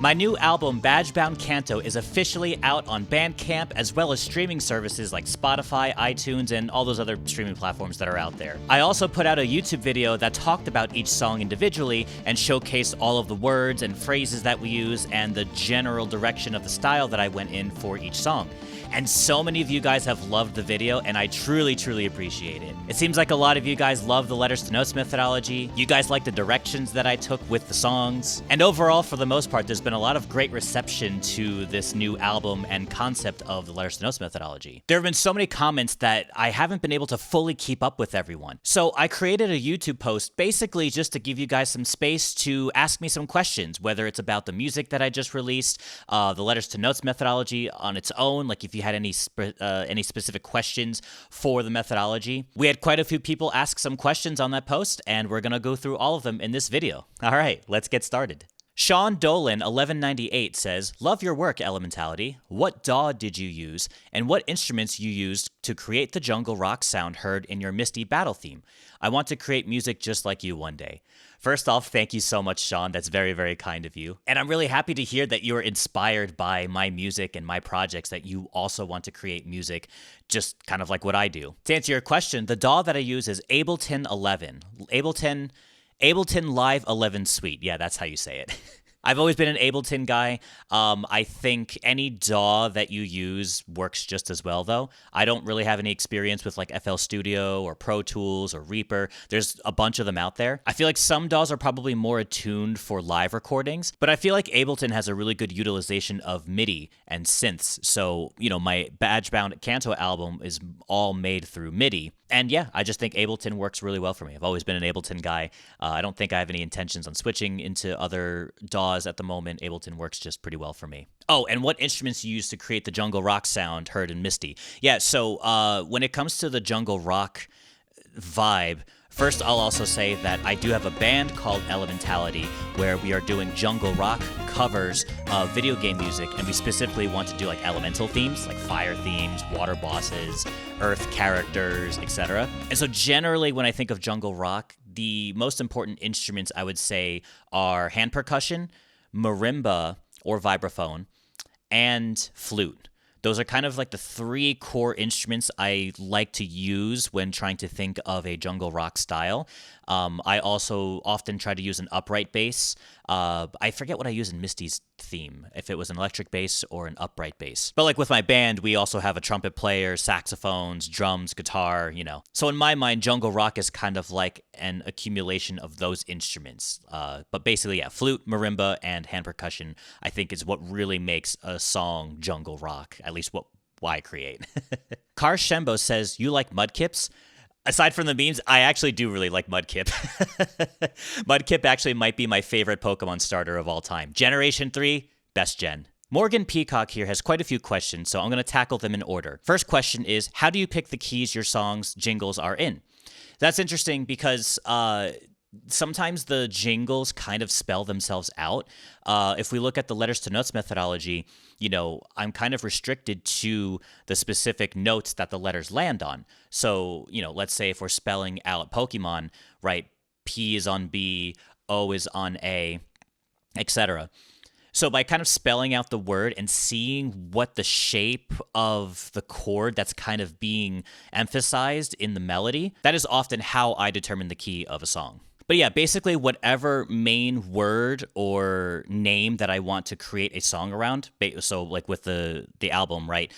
My new album, Badgebound Kanto, is officially out on Bandcamp as well as streaming services like Spotify, iTunes, and all those other streaming platforms that are out there. I also put out a YouTube video that talked about each song individually and showcased all of the words and phrases that we use and the general direction of the style that I went in for each song. And so many of you guys have loved the video, and I truly, truly appreciate it. It seems like a lot of you guys love the letters to notes methodology. You guys like the directions that I took with the songs. And overall, for the most part, there's been a lot of great reception to this new album and concept of the letters to notes methodology. There have been so many comments that I haven't been able to fully keep up with everyone. So I created a YouTube post basically just to give you guys some space to ask me some questions, whether it's about the music that I just released, the letters to notes methodology on its own, like if you had any specific questions for the methodology. We had quite a few people ask some questions on that post, and we're gonna go through all of them in this video. All right, let's get started. Sean Dolan 1198 says, "Love your work, Elementality. What DAW did you use, and what instruments you used to create the jungle rock sound heard in your Misty battle theme? I want to create music just like you one day." First off, thank you so much, Sean. That's very, very kind of you. And I'm really happy to hear that you're inspired by my music and my projects, that you also want to create music just kind of like what I do. To answer your question, the DAW that I use is Ableton 11. Ableton Live 11 Suite. Yeah, that's how you say it. I've always been an Ableton guy. I think any DAW that you use works just as well, though. I don't really have any experience with like FL Studio or Pro Tools or Reaper. There's a bunch of them out there. I feel like some DAWs are probably more attuned for live recordings, but I feel like Ableton has a really good utilization of MIDI and synths. So, my Badgebound Kanto album is all made through MIDI. And yeah, I just think Ableton works really well for me. I've always been an Ableton guy. I don't think I have any intentions on switching into other DAWs at the moment. Ableton works just pretty well for me. Oh, and what instruments you use to create the jungle rock sound heard in Misty? Yeah, so when it comes to the jungle rock vibe, first, I'll also say that I do have a band called Elementality where we are doing jungle rock covers of video game music, and we specifically want to do like elemental themes, like fire themes, water bosses, earth characters, etc. And so generally when I think of jungle rock, the most important instruments I would say are hand percussion, marimba or vibraphone, and flute. Those are kind of like the three core instruments I like to use when trying to think of a jungle rock style. I also often try to use an upright bass. I forget what I use in Misty's theme, if it was an electric bass or an upright bass. But like with my band, we also have a trumpet player, saxophones, drums, guitar, So in my mind, jungle rock is kind of like an accumulation of those instruments. But basically, yeah, flute, marimba, and hand percussion, I think is what really makes a song jungle rock, at least what I create. Car Shembo says, "You like Mudkips?" Aside from the memes, I actually do really like Mudkip. Mudkip actually might be my favorite Pokemon starter of all time. Generation 3, best gen. Morgan Peacock here has quite a few questions, so I'm going to tackle them in order. First question is, how do you pick the keys your songs' jingles are in? That's interesting because sometimes the jingles kind of spell themselves out. If we look at the letters to notes methodology, I'm kind of restricted to the specific notes that the letters land on. So, let's say if we're spelling out Pokemon, right? P is on B, O is on A, etc. So by kind of spelling out the word and seeing what the shape of the chord that's kind of being emphasized in the melody, that is often how I determine the key of a song. But yeah, basically whatever main word or name that I want to create a song around. So like with the album, right,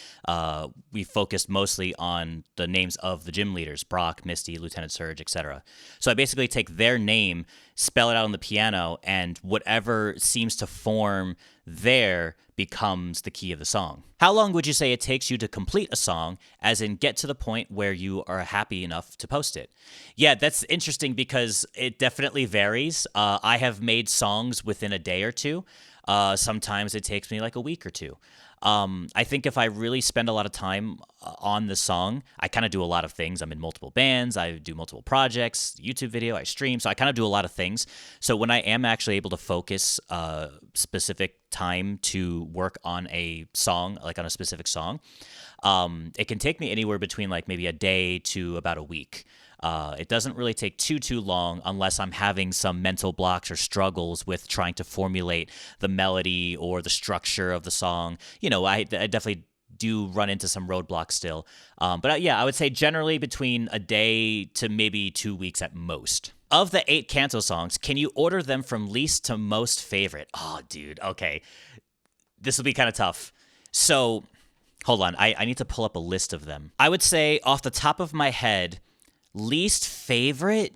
we focused mostly on the names of the gym leaders, Brock, Misty, Lieutenant Surge, etc. So I basically take their name, spell it out on the piano, and whatever seems to form there becomes the key of the song. How long would you say it takes you to complete a song, as in get to the point where you are happy enough to post it? Yeah, that's interesting because it definitely varies. I have made songs within a day or two. Sometimes it takes me like a week or two. I think if I really spend a lot of time on the song, I kind of do a lot of things. I'm in multiple bands, I do multiple projects, YouTube video, I stream, so I kind of do a lot of things. So when I am actually able to focus specific time to work on a song, like on a specific song, it can take me anywhere between like maybe a day to about a week. It doesn't really take too long unless I'm having some mental blocks or struggles with trying to formulate the melody or the structure of the song. I definitely do run into some roadblocks still. But yeah, I would say generally between a day to maybe 2 weeks at most. Of the 8 Kanto songs, can you order them from least to most favorite? Oh, dude, okay. This will be kind of tough. So, hold on. I need to pull up a list of them. I would say off the top of my head, least favorite?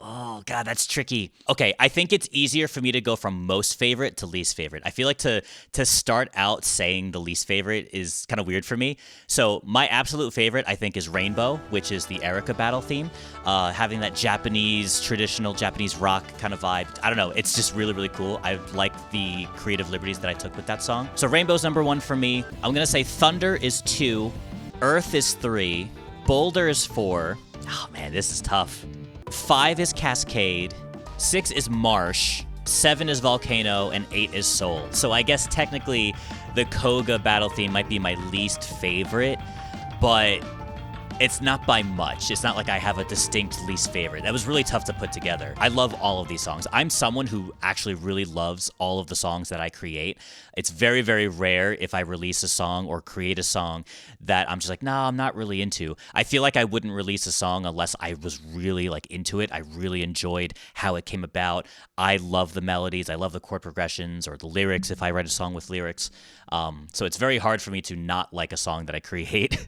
Oh, God, that's tricky. Okay, I think it's easier for me to go from most favorite to least favorite. I feel like to start out saying the least favorite is kind of weird for me. So my absolute favorite, I think, is Rainbow, which is the Erika battle theme. Having that traditional Japanese rock kind of vibe. I don't know, it's just really, really cool. I like the creative liberties that I took with that song. So Rainbow's number 1 for me. I'm going to say Thunder is 2, Earth is 3, Boulder is 4. Oh, man, this is tough. 5 is Cascade, 6 is Marsh, 7 is Volcano, and 8 is Soul. So I guess technically the Koga battle theme might be my least favorite, but it's not by much. It's not like I have a distinct least favorite. That was really tough to put together. I love all of these songs. I'm someone who actually really loves all of the songs that I create. It's very, very rare if I release a song or create a song that I'm just like, nah, I'm not really into. I feel like I wouldn't release a song unless I was really like into it. I really enjoyed how it came about. I love the melodies. I love the chord progressions or the lyrics if I write a song with lyrics. So it's very hard for me to not like a song that I create.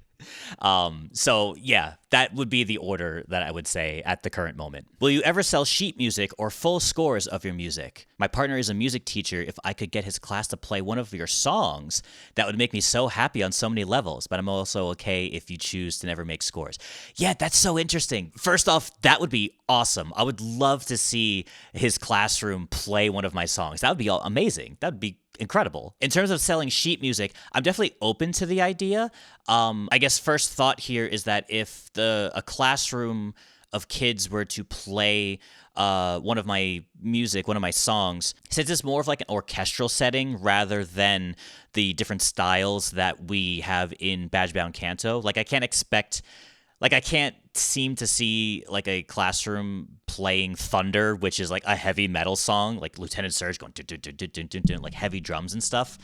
So yeah, that would be the order that I would say at the current moment. Will you ever sell sheet music or full scores of your music? My partner is a music teacher. If I could get his class to play one of your songs, that would make me so happy on so many levels, but I'm also okay if you choose to never make scores. Yeah, that's so interesting. First off, that would be awesome. I would love to see his classroom play one of my songs. That would be amazing. That would be incredible. In terms of selling sheet music, I'm definitely open to the idea. I guess first thought here is that if a classroom of kids were to play one of my songs, since it's more of like an orchestral setting rather than the different styles that we have in Badgebound Kanto, I can't seem to see like a classroom playing Thunder, which is like a heavy metal song, like Lieutenant Surge going dun, dun, dun, dun, dun, dun, dun, like heavy drums and stuff.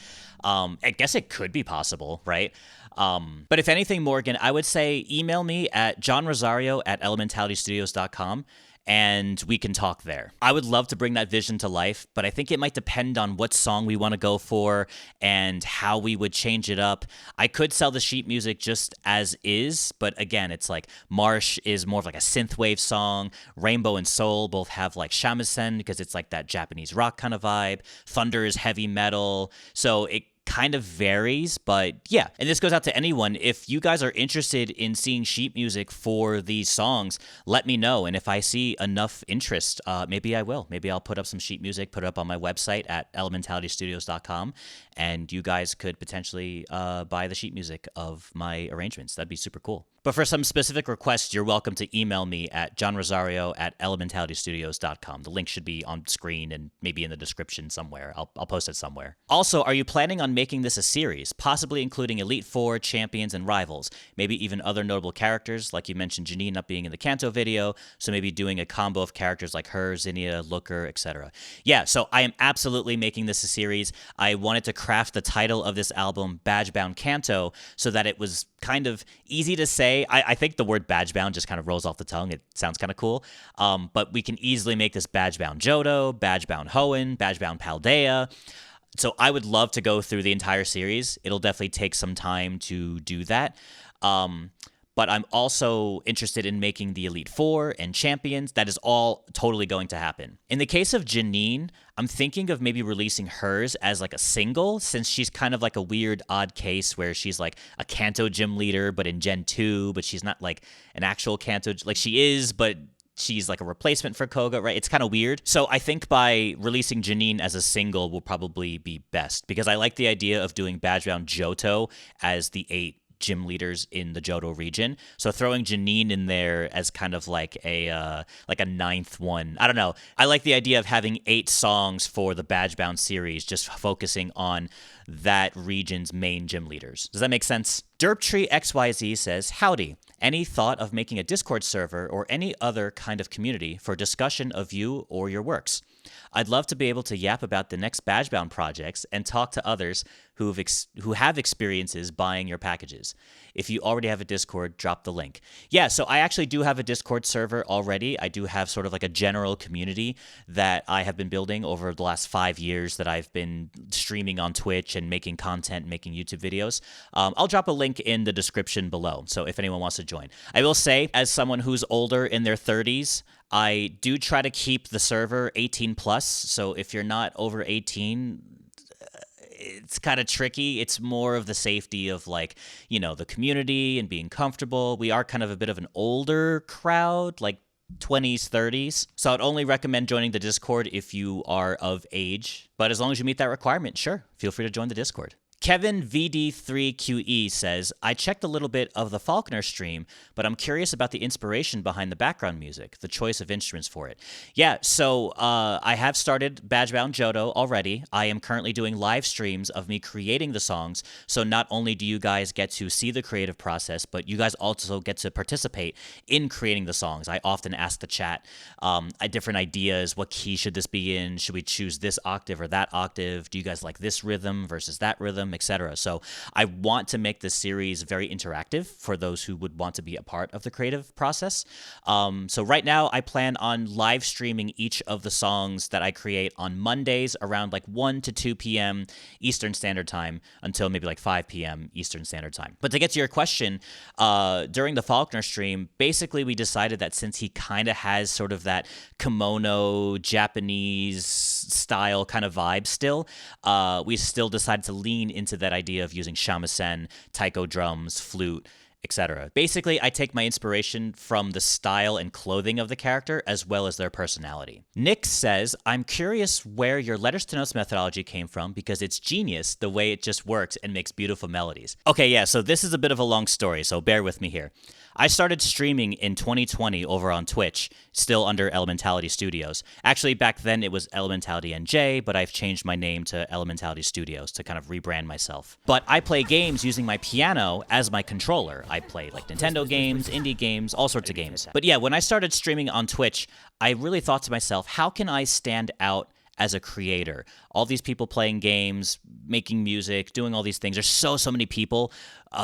I guess it could be possible, right? But if anything, Morgan, I would say email me at johnrosario@elementalitystudios.com and we can talk there. I would love to bring that vision to life, but I think it might depend on what song we want to go for and how we would change it up. I could sell the sheet music just as is, but again, it's like Marsh is more of like a synthwave song. Rainbow and Soul both have like shamisen because it's like that Japanese rock kind of vibe. Thunder is heavy metal. So it kind of varies, but yeah. And this goes out to anyone. If you guys are interested in seeing sheet music for these songs, let me know. And if I see enough interest, maybe I will. Maybe I'll put up some sheet music, put it up on my website at elementalitystudios.com, and you guys could potentially buy the sheet music of my arrangements. That'd be super cool. But for some specific requests, you're welcome to email me at johnrosario@elementalitystudios.com. The link should be on screen and maybe in the description somewhere. I'll post it somewhere. Also, are you planning on making this a series, possibly including Elite Four, Champions, and Rivals? Maybe even other notable characters, like you mentioned Janine not being in the Kanto video, so maybe doing a combo of characters like her, Zinnia, Looker, etc. Yeah, so I am absolutely making this a series. I wanted to craft the title of this album, Badgebound Kanto, so that it was kind of easy to say. I think the word Badgebound just kind of rolls off the tongue. It sounds kind of cool. But we can easily make this Badgebound Johto, Badgebound Hoenn, Badgebound Paldea. So I would love to go through the entire series. It'll definitely take some time to do that. But I'm also interested in making the Elite Four and Champions. That is all totally going to happen. In the case of Janine, I'm thinking of maybe releasing hers as like a single, since she's kind of like a weird, odd case where she's like a Kanto gym leader, but in Gen 2, but she's not like an actual Kanto, like she is, but she's like a replacement for Koga, right? It's kind of weird. So I think by releasing Janine as a single will probably be best, because I like the idea of doing Badgebound Johto as the 8 gym leaders in the Johto region. So throwing Janine in there as kind of like a 9th one. I don't know. I like the idea of having 8 songs for the Badgebound series, just focusing on that region's main gym leaders. Does that make sense? Derptree XYZ says, howdy. Any thought of making a Discord server or any other kind of community for discussion of you or your works? I'd love to be able to yap about the next Badgebound projects and talk to others who have experiences buying your packages. If you already have a Discord, drop the link. Yeah, so I actually do have a Discord server already. I do have sort of like a general community that I have been building over the last 5 years that I've been streaming on Twitch and making content, making YouTube videos. I'll drop a link in the description below, so if anyone wants to join. I will say, as someone who's older in their 30s, I do try to keep the server 18 plus, so if you're not over 18, it's kind of tricky. It's more of the safety of like, the community and being comfortable. We are kind of a bit of an older crowd, like 20s, 30s. So I'd only recommend joining the Discord if you are of age. But as long as you meet that requirement, sure, feel free to join the Discord. Kevin VD3QE says, I checked a little bit of the Faulkner stream, but I'm curious about the inspiration behind the background music, the choice of instruments for it. Yeah, so I have started Badgebound Johto already. I am currently doing live streams of me creating the songs, so not only do you guys get to see the creative process, but you guys also get to participate in creating the songs. I often ask the chat different ideas. What key should this be in? Should we choose this octave or that octave? Do you guys like this rhythm versus that rhythm? Etc. So I want to make this series very interactive for those who would want to be a part of the creative process. So right now I plan on live streaming each of the songs that I create on Mondays around like 1 to 2 p.m. Eastern Standard Time until maybe like 5 p.m. Eastern Standard Time. But to get to your question, during the Faulkner stream, basically we decided that since he kind of has sort of that kimono Japanese style kind of vibe still, we still decided to lean into that idea of using shamisen, taiko drums, flute, etc. Basically, I take my inspiration from the style and clothing of the character as well as their personality. Nick says, I'm curious where your letters to notes methodology came from because it's genius the way it just works and makes beautiful melodies. Okay, yeah, so this is a bit of a long story, so bear with me here. I started streaming in 2020 over on Twitch, still under Elementality Studios. Actually, back then it was Elementality NJ, but I've changed my name to Elementality Studios to kind of rebrand myself. But I play games using my piano as my controller. I play like Nintendo games, indie games, all sorts of games. But yeah, when I started streaming on Twitch, I really thought to myself, how can I stand out as a creator? All these people playing games, making music, doing all these things. There's so many people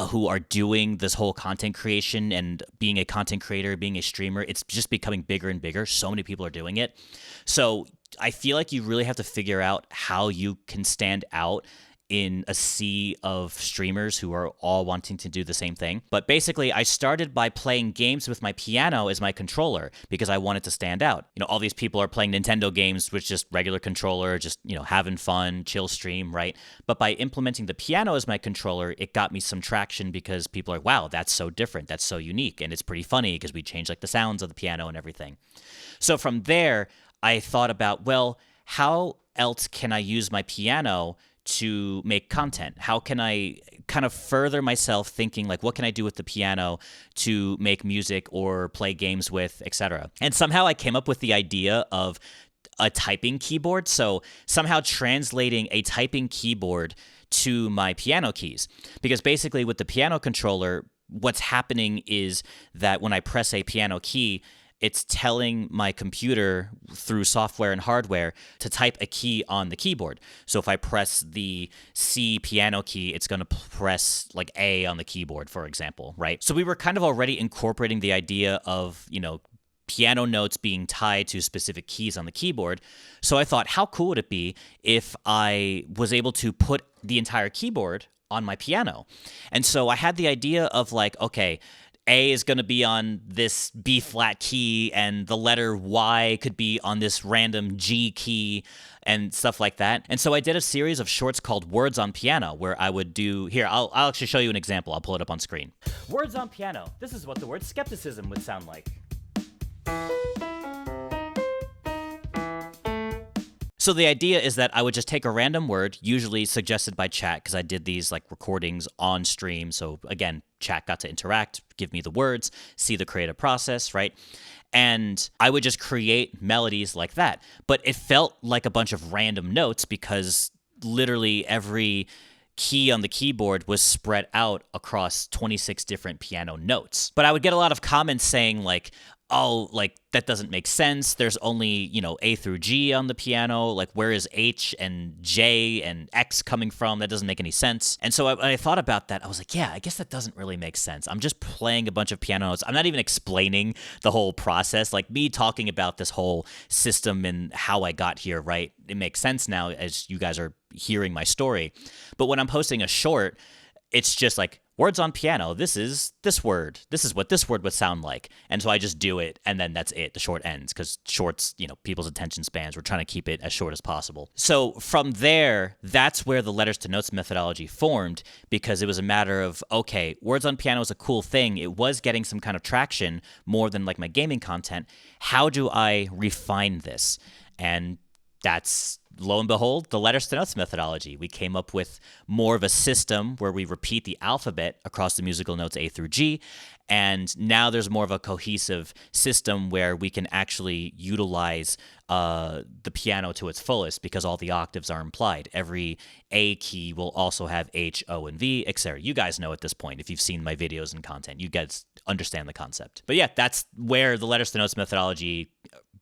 who are doing this whole content creation and being a content creator, being a streamer. It's just becoming bigger and bigger. So many people are doing it. So I feel like you really have to figure out how you can stand out in a sea of streamers who are all wanting to do the same thing. But basically, I started by playing games with my piano as my controller because I wanted to stand out. All these people are playing Nintendo games with just regular controller, just, having fun, chill stream, right? But by implementing the piano as my controller, it got me some traction because people are, wow, that's so different, that's so unique, and it's pretty funny because we changed like the sounds of the piano and everything. So from there, I thought about, well, how else can I use my piano to make content? How can I kind of further myself thinking like, what can I do with the piano to make music or play games with, etc. And somehow I came up with the idea of a typing keyboard. So somehow translating a typing keyboard to my piano keys. Because basically with the piano controller, what's happening is that when I press a piano key, it's telling my computer through software and hardware to type a key on the keyboard. So if I press the C piano key, it's going to press like A on the keyboard, for example, right? So we were kind of already incorporating the idea of, piano notes being tied to specific keys on the keyboard. So I thought, how cool would it be if I was able to put the entire keyboard on my piano? And so I had the idea of like, okay, A is going to be on this B flat key and the letter Y could be on this random G key and stuff like that. And so I did a series of shorts called Words on Piano where I would do, here, I'll actually show you an example. I'll pull it up on screen. Words on piano. This is what the word skepticism would sound like. So the idea is that I would just take a random word, usually suggested by chat, because I did these like recordings on stream. So again, chat got to interact, give me the words, see the creative process, right? And I would just create melodies like that. But it felt like a bunch of random notes because literally every key on the keyboard was spread out across 26 different piano notes. But I would get a lot of comments saying like, oh, like that doesn't make sense. There's only, A through G on the piano. Like, where is H and J and X coming from? That doesn't make any sense. And so I thought about that. I was like, yeah, I guess that doesn't really make sense. I'm just playing a bunch of piano notes. I'm not even explaining the whole process. Like me talking about this whole system and how I got here, right? It makes sense now as you guys are hearing my story. But when I'm posting a short, it's just like, words on piano, this is this word. This is what this word would sound like. And so I just do it, and then that's it. The short ends, because shorts, people's attention spans, we're trying to keep it as short as possible. So from there, that's where the letters to notes methodology formed, because it was a matter of, okay, words on piano is a cool thing. It was getting some kind of traction more than like my gaming content. How do I refine this? And that's, lo and behold, the letters to notes methodology. We came up with more of a system where we repeat the alphabet across the musical notes A through G, and now there's more of a cohesive system where we can actually utilize the piano to its fullest because all the octaves are implied. Every A key will also have H, O, and V, etc. You guys know at this point, if you've seen my videos and content, you guys understand the concept. But yeah, that's where the letters to notes methodology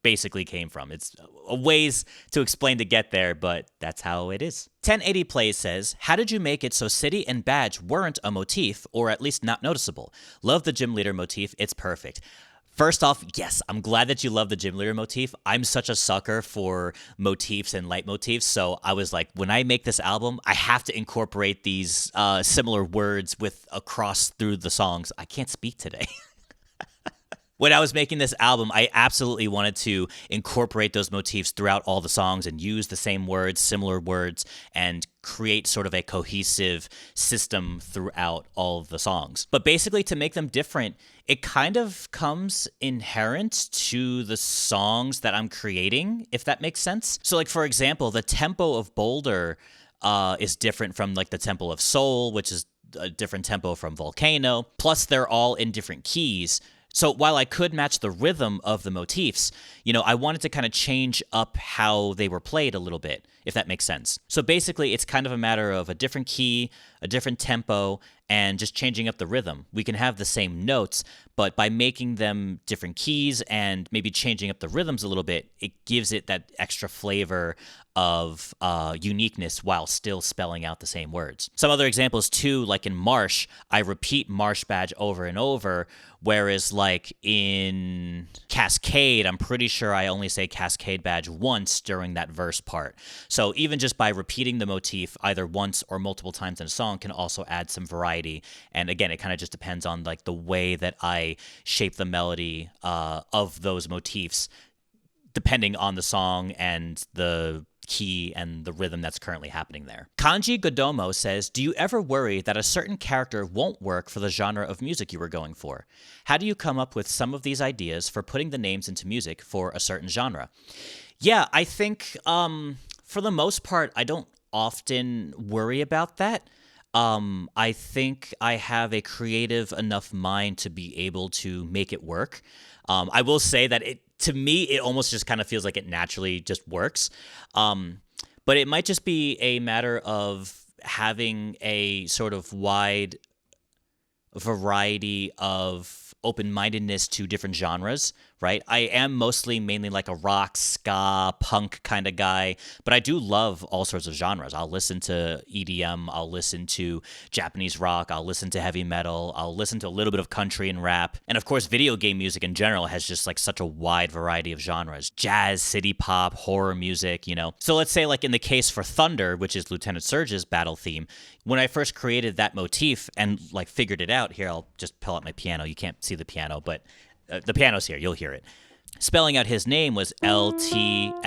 basically came from. It's a ways to explain to get there, but that's how it is. 1080 Plays says, how did you make it so City and Badge weren't a motif, or at least not noticeable? Love the gym leader motif. It's perfect. First off, yes, I'm glad that you love the gym leader motif. I'm such a sucker for motifs and leitmotifs, so I was like, when I make this album, I have to incorporate these similar words across through the songs. I can't speak today. When I was making this album, I absolutely wanted to incorporate those motifs throughout all the songs and use the same words, similar words, and create sort of a cohesive system throughout all of the songs. But basically, to make them different, it kind of comes inherent to the songs that I'm creating, if that makes sense. So like, for example, the tempo of Boulder is different from like the tempo of Soul, which is a different tempo from Volcano. Plus, they're all in different keys. So while I could match the rhythm of the motifs, I wanted to kind of change up how they were played a little bit, if that makes sense. So basically, it's kind of a matter of a different key, a different tempo, and just changing up the rhythm. We can have the same notes, but by making them different keys and maybe changing up the rhythms a little bit, it gives it that extra flavor of uniqueness while still spelling out the same words. Some other examples too, like in Marsh, I repeat Marsh Badge over and over, whereas like in Cascade, I'm pretty sure I only say Cascade Badge once during that verse part. So even just by repeating the motif either once or multiple times in a song can also add some variety. And again, it kind of just depends on like the way that I shape the melody of those motifs, depending on the song and the key and the rhythm that's currently happening there. Kanji Godomo says, do you ever worry that a certain character won't work for the genre of music you were going for? How do you come up with some of these ideas for putting the names into music for a certain genre? Yeah, I think for the most part, I don't often worry about that. I think I have a creative enough mind to be able to make it work. I will say that to me, it almost just kind of feels like it naturally just works. But it might just be a matter of having a sort of wide variety of open-mindedness to different genres, right? I am mainly like a rock, ska, punk kind of guy, but I do love all sorts of genres. I'll listen to EDM, I'll listen to Japanese rock, I'll listen to heavy metal, I'll listen to a little bit of country and rap. And of course, video game music in general has just like such a wide variety of genres. Jazz, city pop, horror music, So let's say like in the case for Thunder, which is Lieutenant Surge's battle theme, when I first created that motif and like figured it out, here, I'll just pull out my piano. You can't see the piano, but the piano's here. You'll hear it. Spelling out his name was Ltsurge.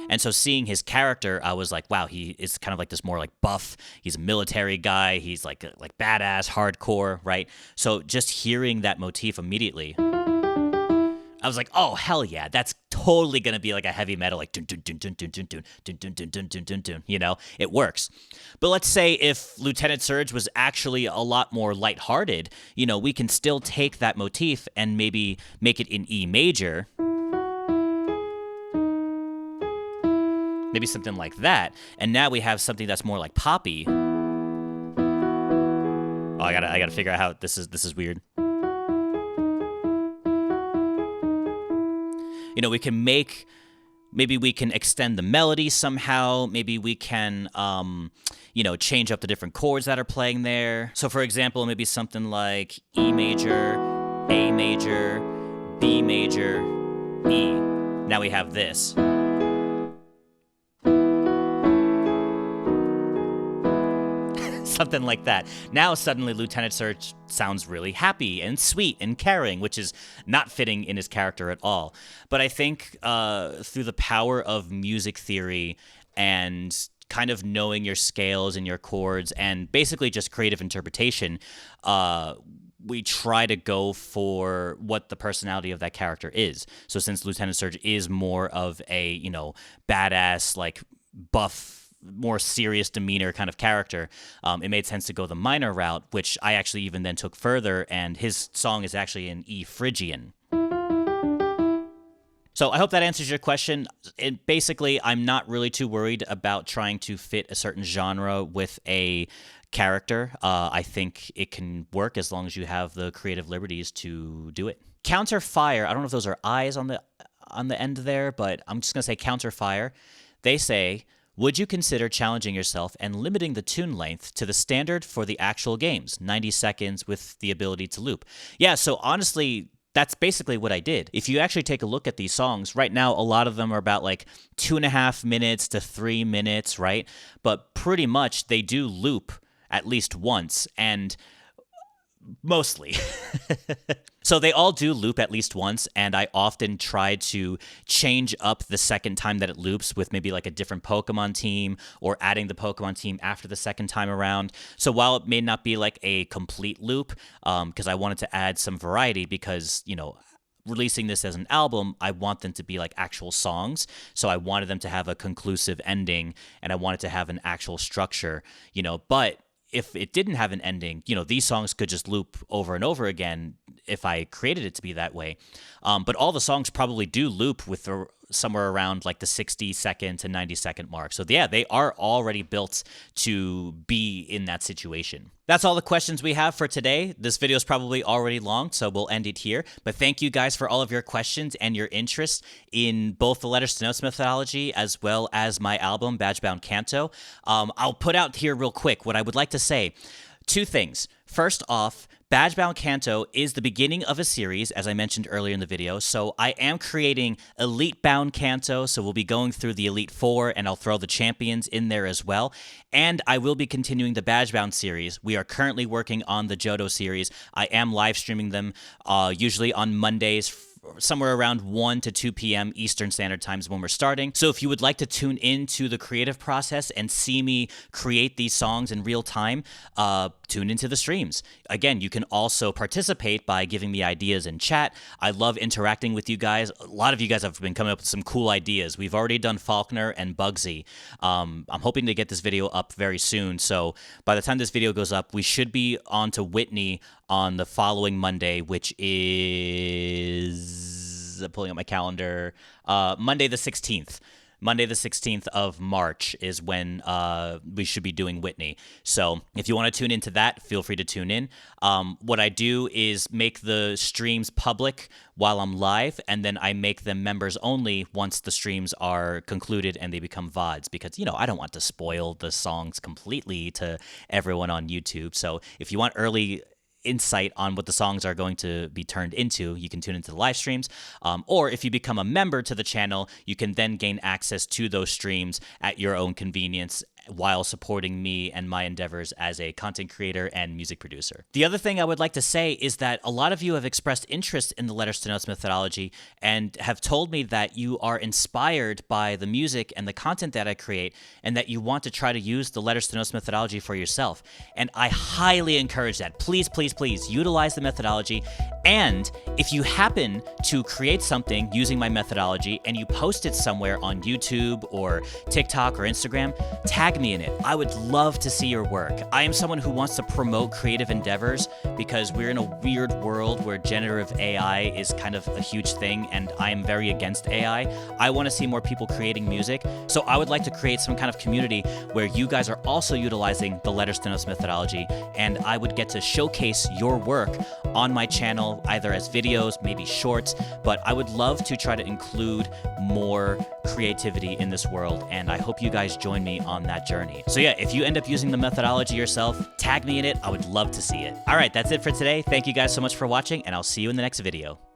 And so seeing his character, I was like, wow, he is kind of like this more like buff. He's a military guy. He's like badass, hardcore, right? So just hearing that motif immediately, I was like, oh, hell yeah, that's totally going to be like a heavy metal, like dun dun dun dun dun dun dun dun dun dun dun dun dun, it works. But let's say if Lieutenant Surge was actually a lot more lighthearted, we can still take that motif and maybe make it in E major. maybe something like that. And now we have something that's more like poppy. Oh, I gotta figure out how this is weird. You know, we can make, maybe we can extend the melody somehow. Maybe we can, you know, change up the different chords that are playing there. So for example, maybe something like E major, A major, B major, E. Now we have this. Something like that. Now suddenly Lieutenant Surge sounds really happy and sweet and caring, which is not fitting in his character at all. But I think through the power of music theory and kind of knowing your scales and your chords and basically just creative interpretation, we try to go for what the personality of that character is. So since Lieutenant Surge is more of a, you know, badass, like buff, more serious demeanor kind of character, it made sense to go the minor route, which I actually even then took further, and his song is actually in E Phrygian. So I hope that answers your question. Basically, I'm not really too worried about trying to fit a certain genre with a character. I think it can work as long as you have the creative liberties to do it. Counter Fire, I don't know if those are eyes on the end there, but I'm just going to say Counter Fire. They say, would you consider challenging yourself and limiting the tune length to the standard for the actual games, 90 seconds with the ability to loop? Yeah, so honestly, that's basically what I did. If you actually take a look at these songs, right now, a lot of them are about like 2.5 minutes to 3 minutes, right? But pretty much they do loop at least once, and mostly. So they all do loop at least once, and I often try to change up the second time that it loops with maybe like a different Pokemon team or adding the Pokemon team after the second time around. So while it may not be like a complete loop, because I wanted to add some variety because, you know, releasing this as an album, I want them to be like actual songs. So I wanted them to have a conclusive ending, and I wanted to have an actual structure, you know, but if it didn't have an ending, you know, these songs could just loop over and over again if I created it to be that way. But all the songs probably do loop with somewhere around like the 60-second to 90-second mark. So yeah, they are already built to be in that situation. That's all the questions we have for today. This video is probably already long, so we'll end it here. But thank you guys for all of your questions and your interest in both the Letters to Notes methodology as well as my album, Badgebound Kanto. I'll put out here real quick what I would like to say. 2 things. First off, Badgebound Kanto is the beginning of a series, as I mentioned earlier in the video. So I am creating Elite Bound Kanto, so we'll be going through the Elite Four, and I'll throw the champions in there as well. And I will be continuing the Badgebound series. We are currently working on the Johto series. I am live streaming them, usually on Mondays, somewhere around 1 to 2 p.m. Eastern Standard Times when we're starting. So if you would like to tune into the creative process and see me create these songs in real time, tune into the streams. Again, you can also participate by giving me ideas in chat. I love interacting with you guys. A lot of you guys have been coming up with some cool ideas. We've already done Faulkner and Bugsy. I'm hoping to get this video up very soon. So by the time this video goes up, we should be on to Whitney on the following Monday, which is, pulling up my calendar, Monday the 16th. Monday the 16th of March is when we should be doing Whitney. So if you want to tune into that, feel free to tune in. What I do is make the streams public while I'm live, and then I make them members only once the streams are concluded and they become VODs, because, you know, I don't want to spoil the songs completely to everyone on YouTube. So if you want early insight on what the songs are going to be turned into, you can tune into the live streams. Or if you become a member to the channel, you can then gain access to those streams at your own convenience while supporting me and my endeavors as a content creator and music producer. The other thing I would like to say is that a lot of you have expressed interest in the Letters to Notes methodology and have told me that you are inspired by the music and the content that I create, and that you want to try to use the Letters to Notes methodology for yourself. And I highly encourage that. Please, please, please utilize the methodology. And if you happen to create something using my methodology and you post it somewhere on YouTube or TikTok or Instagram, tag me in it. I would love to see your work. I am someone who wants to promote creative endeavors because we're in a weird world where generative AI is kind of a huge thing, and I am very against AI. I want to see more people creating music, so I would like to create some kind of community where you guys are also utilizing the Letter Stenos methodology, and I would get to showcase your work on my channel, either as videos, maybe shorts, but I would love to try to include more creativity in this world, and I hope you guys join me on that journey. So yeah, if you end up using the methodology yourself, tag me in it. I would love to see it. All right, that's it for today. Thank you guys so much for watching, and I'll see you in the next video.